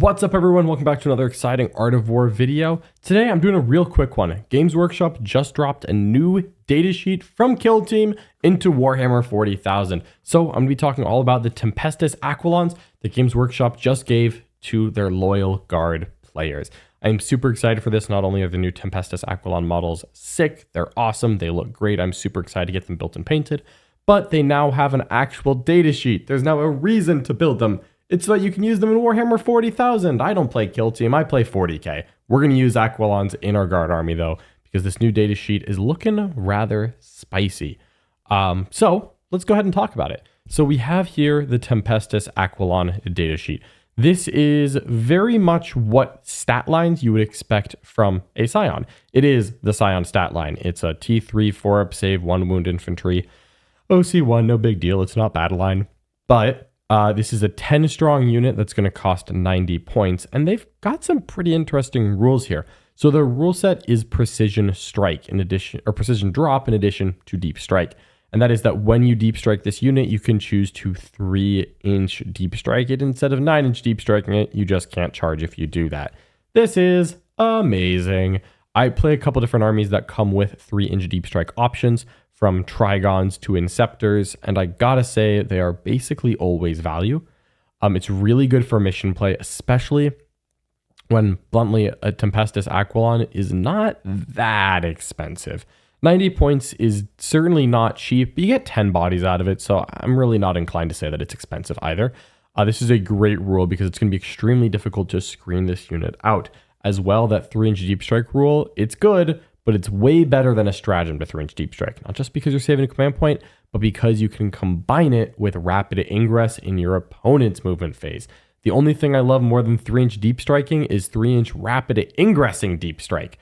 What's up everyone, welcome back to another exciting Art of War video. Today I'm doing a real quick one. Games Workshop just dropped a new datasheet from Kill Team into Warhammer 40,000. So I'm going to be talking all about the Tempestus Aquilons that Games Workshop just gave to their loyal Guard players. I'm super excited for this. Not only are the new Tempestus Aquilon models sick, they're awesome, they look great, I'm super excited to get them built and painted, but they now have an actual datasheet. There's now a reason to build them. It's so that you can use them in Warhammer 40,000. I don't play Kill Team, I play 40k. We're going to use Aquilons in our Guard army though, because this new data sheet is looking rather spicy. So let's go ahead and talk about it. So we have here the Tempestus Aquilon datasheet. This is very much what stat lines you would expect from a Scion. It is the Scion stat line. It's a T3, 4-up save, 1 wound infantry, OC1, no big deal. It's not battle line, but this is a 10 strong unit that's going to cost 90 points, and they've got some pretty interesting rules here. So the rule set is precision strike in addition, or precision drop in addition to deep strike. And that is that when you deep strike this unit, you can choose to 3-inch deep strike it instead of 9-inch deep striking it. You just can't charge if you do that. This is amazing. I play a couple different armies that come with 3-inch deep strike options, from Trigons to Inceptors, and I gotta say, they are basically always value. It's really good for mission play, especially when, bluntly, a Tempestus Aquilon is not that expensive. 90 points is certainly not cheap, but you get 10 bodies out of it, so I'm really not inclined to say that it's expensive either. This is a great rule because it's going to be extremely difficult to screen this unit out. As well, that 3-inch deep strike rule, it's good, but it's way better than a stratagem to 3-inch deep strike. Not just because you're saving a command point, but because you can combine it with rapid ingress in your opponent's movement phase. The only thing I love more than 3-inch deep striking is 3-inch rapid ingressing deep strike.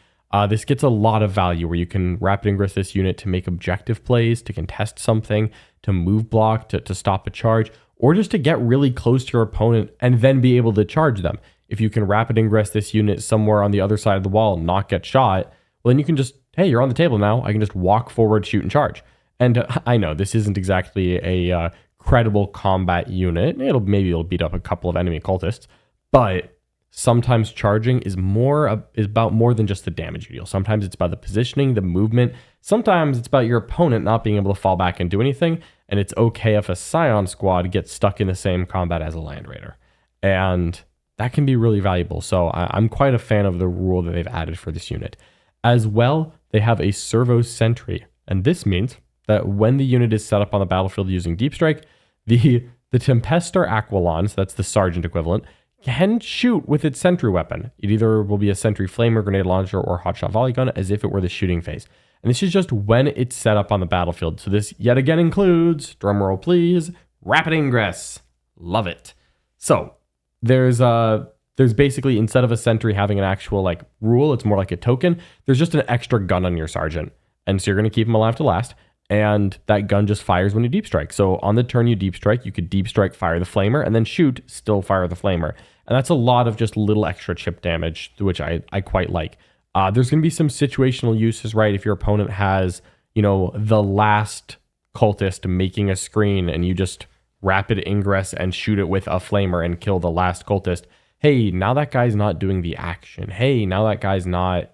This gets a lot of value where you can rapid ingress this unit to make objective plays, to contest something, to move block, to stop a charge, or just to get really close to your opponent and then be able to charge them. If you can rapid ingress this unit somewhere on the other side of the wall and not get shot, well, then you can just, hey, you're on the table now. I can just walk forward, shoot, and charge. And I know this isn't exactly a credible combat unit. Maybe it'll beat up a couple of enemy cultists, but sometimes charging is about more than just the damage you deal. Sometimes it's about the positioning, the movement. Sometimes it's about your opponent not being able to fall back and do anything. And it's okay if a Scion squad gets stuck in the same combat as a Land Raider. And that can be really valuable. So I'm quite a fan of the rule that they've added for this unit. As well, they have a Servo-sentry, and this means that when the unit is set up on the battlefield using deep strike, the Tempestus Aquilons, that's the sergeant equivalent, can shoot with its sentry weapon. It either will be a sentry flamer, grenade launcher, or hotshot volley gun, as if it were the shooting phase. And this is just when it's set up on the battlefield. So this yet again includes, drumroll please, rapid ingress. Love it. So there's basically, instead of a sentry having an actual rule, it's more like a token. There's just an extra gun on your sergeant. And so you're going to keep him alive to last. And that gun just fires when you deep strike. So on the turn you deep strike, you could deep strike, fire the flamer, and then shoot, still fire the flamer. And that's a lot of just little extra chip damage, which I quite like. There's going to be some situational uses, right? If your opponent has, the last cultist making a screen and you just rapid ingress and shoot it with a flamer and kill the last cultist. Hey, now that guy's not doing the action. Hey, now that guy's not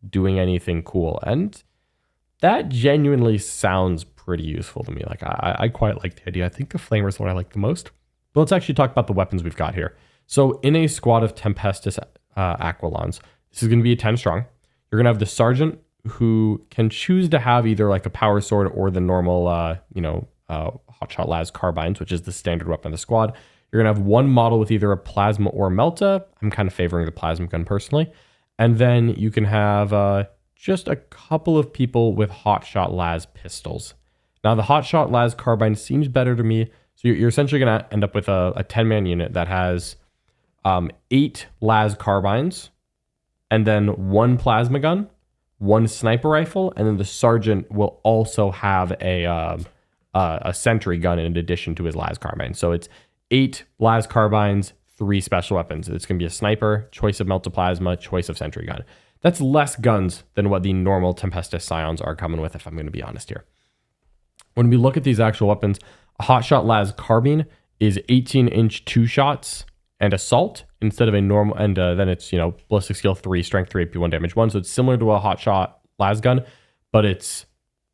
doing anything cool. And that genuinely sounds pretty useful to me. I quite like the idea. I think the flamer is what I like the most. But let's actually talk about the weapons we've got here. So in a squad of Tempestus Aquilons, this is going to be a 10 strong. You're going to have the sergeant who can choose to have either a power sword or the normal, hotshot las carbines, which is the standard weapon of the squad. You're going to have one model with either a plasma or melta. I'm kind of favoring the plasma gun personally. And then you can have just a couple of people with hotshot las pistols. Now, the hotshot las carbine seems better to me. So you're essentially going to end up with a 10-man unit that has 8 las carbines, and then 1 plasma gun, 1 sniper rifle, and then the sergeant will also have a sentry gun in addition to his las carbine. So it's 8 las carbines, 3 special weapons. It's going to be a sniper, choice of meltoplasma, choice of sentry gun. That's less guns than what the normal Tempestus Scions are coming with, if I'm going to be honest here. When we look at these actual weapons, a hotshot las carbine is 18-inch 2 shots and assault instead of a normal, and then it's, ballistic skill 3, strength 3, AP 1, damage 1. So it's similar to a hotshot las gun, but it's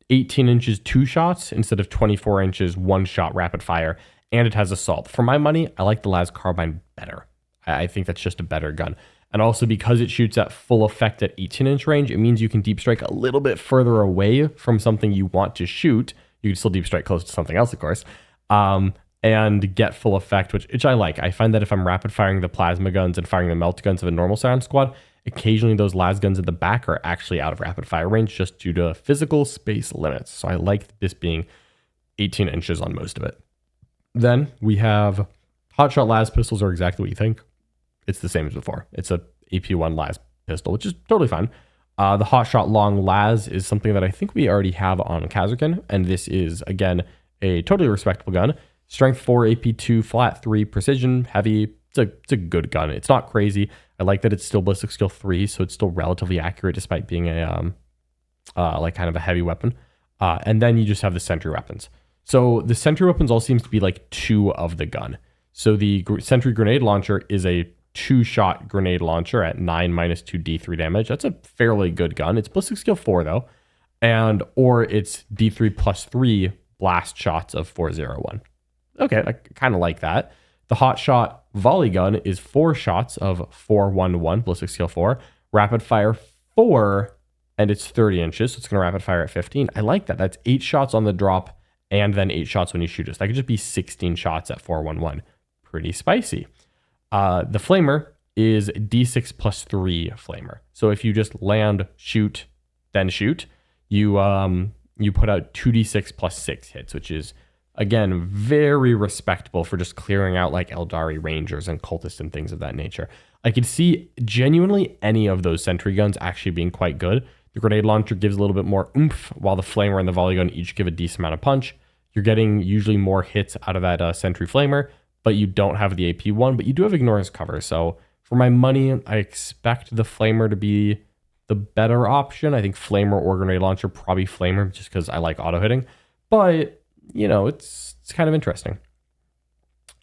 18 inches 2 shots instead of 24 inches 1 shot rapid fire, and it has assault. For my money, I like the las carbine better. I think that's just a better gun. And also because it shoots at full effect at 18-inch range, it means you can deep strike a little bit further away from something you want to shoot. You can still deep strike close to something else, of course, and get full effect, which I like. I find that if I'm rapid firing the plasma guns and firing the melt guns of a normal Scion squad, occasionally those las guns at the back are actually out of rapid fire range just due to physical space limits. So I like this being 18 inches on most of it. Then we have hotshot las pistols are exactly what you think. It's the same as before. It's a AP1 las pistol, which is totally fine. The hotshot long las is something that I think we already have on Kazakhin, and this is, again, a totally respectable gun. Strength 4, AP2, flat 3, precision, heavy. It's a good gun. It's not crazy. I like that it's still ballistic skill 3, so it's still relatively accurate despite being a like kind of a heavy weapon. And then you just have the sentry weapons. So the sentry weapons all seems to be like 2 of the gun. So the sentry grenade launcher is a 2-shot grenade launcher at 9 minus 2 D3 damage. That's a fairly good gun. It's ballistic skill 4 though, or it's D3 plus 3 blast shots of 401. Okay, I kind of like that. The hotshot volley gun is 4 shots of 411, ballistic skill 4, rapid fire 4, and it's 30 inches, so it's going to rapid fire at 15. I like that. That's 8 shots on the drop and then 8 shots when you shoot us. That could just be 16 shots at 411. Pretty spicy. The flamer is D6 plus 3 flamer. So if you just land, shoot, then shoot, you put out 2d6 plus 6 hits, which is, again, very respectable for just clearing out like Eldari Rangers and cultists and things of that nature. I could see genuinely any of those sentry guns actually being quite good. The grenade launcher gives a little bit more oomph, while the flamer and the volley gun each give a decent amount of punch. You're getting usually more hits out of that sentry flamer, but you don't have the AP1, but you do have Ignorance cover. So for my money, I expect the flamer to be the better option. I think flamer or grenade launcher, probably flamer, just because I like auto hitting. But, it's kind of interesting.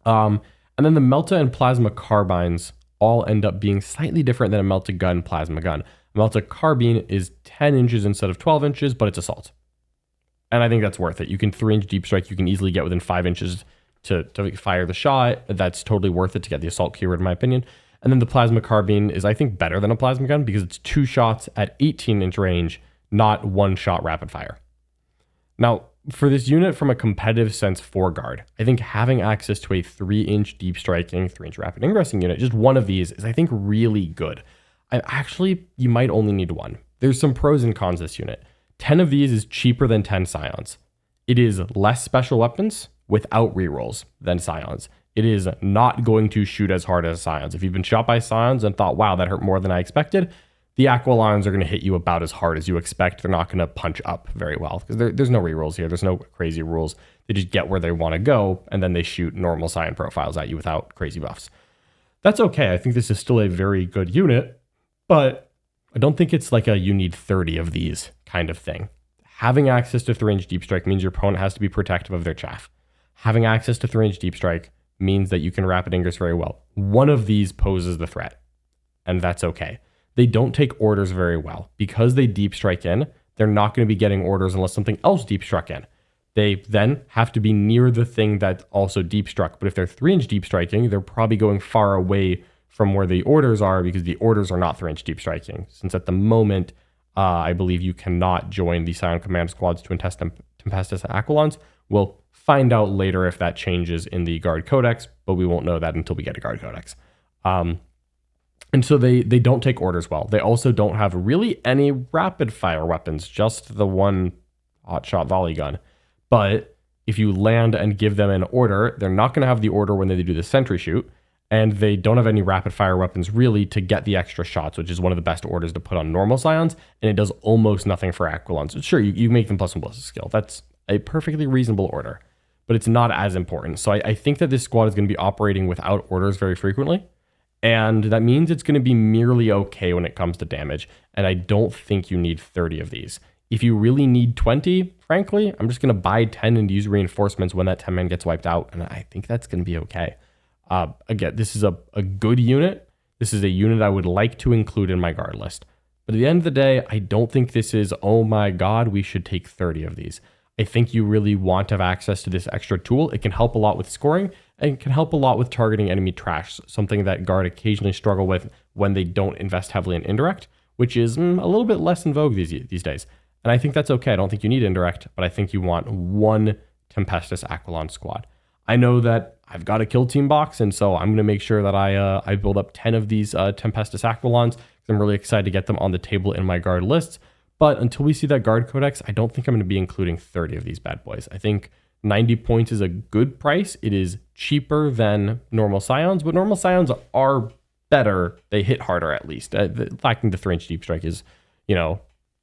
And then the Melta and Plasma carbines all end up being slightly different than a Melta gun, Plasma gun. A Melta carbine is 10 inches instead of 12 inches, but it's assault. And I think that's worth it. You can 3-inch deep strike. You can easily get within 5 inches to fire the shot. That's totally worth it to get the assault keyword, in my opinion. And then the plasma carbine is, I think, better than a plasma gun because it's 2 shots at 18-inch range, not 1-shot rapid fire. Now, for this unit from a competitive sense for guard, I think having access to a 3-inch deep striking, 3-inch rapid ingressing unit, just one of these is, I think, really good. You might only need 1. There's some pros and cons this unit. 10 of these is cheaper than 10 Scions. It is less special weapons without rerolls than Scions. It is not going to shoot as hard as Scions. If you've been shot by Scions and thought, wow, that hurt more than I expected, the Aquilons are going to hit you about as hard as you expect. They're not going to punch up very well because there's no rerolls here. There's no crazy rules. They just get where they want to go, and then they shoot normal Scion profiles at you without crazy buffs. That's okay. I think this is still a very good unit, but I don't think it's like a you need 30 of these kind of thing. Having access to 3-inch deep strike means your opponent has to be protective of their chaff. Having access to 3-inch deep strike means that you can rapid ingress very well. One of these poses the threat, and that's okay. They don't take orders very well. Because they deep strike in, they're not going to be getting orders unless something else deep struck in. They then have to be near the thing that also deep struck. But if they're 3-inch deep striking, they're probably going far away from where the orders are because the orders are not 3-inch deep striking. Since at the moment, I believe you cannot join the Scion Command Squads to contest Tempestus Aquilons. We'll find out later if that changes in the Guard Codex, but we won't know that until we get a Guard Codex. And so they don't take orders well. They also don't have really any rapid fire weapons, just the one hotshot volley gun. But if you land and give them an order, they're not going to have the order when they do the sentry shoot. And they don't have any rapid fire weapons really to get the extra shots, which is one of the best orders to put on normal Scions. And it does almost nothing for Aquilons. Sure, you make them plus 1 ballistic skill. That's a perfectly reasonable order, but it's not as important. So I think that this squad is going to be operating without orders very frequently. And that means it's going to be merely okay when it comes to damage. And I don't think you need 30 of these. If you really need 20, frankly, I'm just going to buy 10 and use reinforcements when that 10-man gets wiped out. And I think that's going to be okay. Again, this is a good unit. This is a unit I would like to include in my guard list. But at the end of the day, I don't think this is, oh my God, we should take 30 of these. I think you really want to have access to this extra tool. It can help a lot with scoring and it can help a lot with targeting enemy trash, something that guard occasionally struggle with when they don't invest heavily in indirect, which is a little bit less in vogue these days. And I think that's okay. I don't think you need indirect, but I think you want one Tempestus Aquilons squad. I know that I've got a kill team box, and so I'm going to make sure that I build up 10 of these Tempestus Aquilons. I'm really excited to get them on the table in my guard lists. But until we see that guard codex, I don't think I'm going to be including 30 of these bad boys. I think 90 points is a good price. It is cheaper than normal Scions, but normal Scions are better. They hit harder at least. Lacking the 3-inch deep strike is, I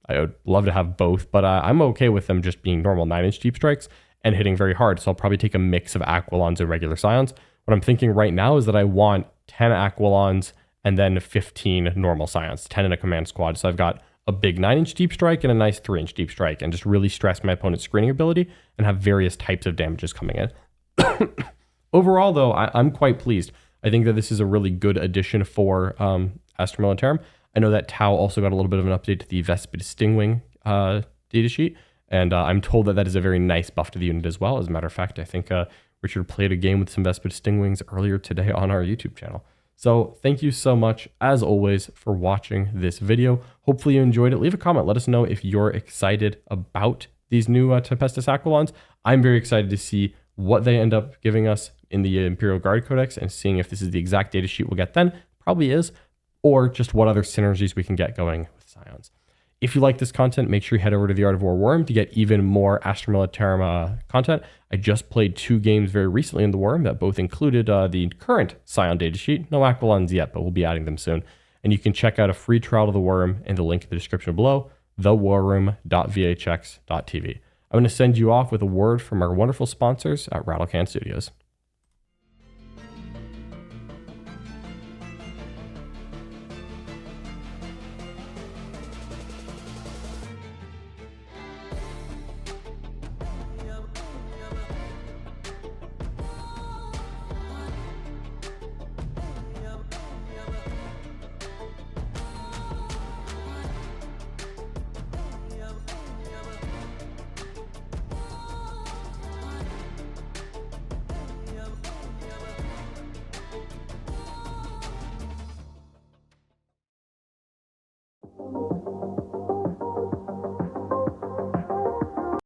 would love to have both, but I'm okay with them just being normal 9-inch deep strikes and hitting very hard. So I'll probably take a mix of Aquilons and regular Scions. What I'm thinking right now is that I want 10 Aquilons and then 15 normal Scions, 10 in a command squad. So I've got a big 9-inch deep strike and a nice 3-inch deep strike, and just really stress my opponent's screening ability and have various types of damages coming in. Overall, though, I'm quite pleased. I think that this is a really good addition for Astra Militarum. I know that Tau also got a little bit of an update to the Vespid Stingwing datasheet, and I'm told that that is a very nice buff to the unit as well. As a matter of fact, I think Richard played a game with some Vespid Stingwings earlier today on our YouTube channel. So thank you so much, as always, for watching this video. Hopefully you enjoyed it. Leave a comment. Let us know if you're excited about these new Tempestus Aquilons. I'm very excited to see what they end up giving us in the Imperial Guard Codex and seeing if this is the exact data sheet we'll get then. Probably is. Or just what other synergies we can get going with Scions. If you like this content, make sure you head over to the Art of War Worm to get even more Astra Militarum content. I just played 2 games very recently in the Worm that both included the current Scion datasheet. No Aquilons yet, but we'll be adding them soon. And you can check out a free trial of the Worm in the link in the description below, thewarroom.vhx.tv. I'm going to send you off with a word from our wonderful sponsors at Rattlecan Studios.